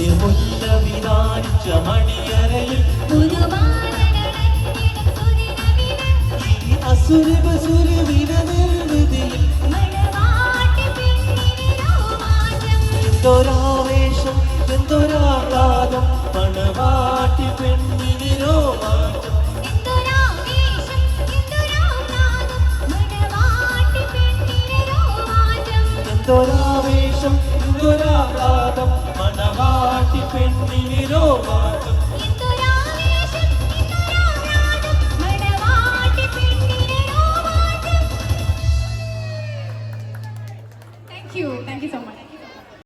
കുളിർമുല്ല വിധാനിച്ച മണിയറയിൽ എന്തൊരാവേശം എന്തൊരാഹ്ലാദം മണവാട്ടി പെണ്ണിന് രോമാഞ്ചം എന്തൊരാവേശം എന്തൊരാഹ്ലാദം മണവാട്ടി പെണ്ണിന് രോമാഞ്ചം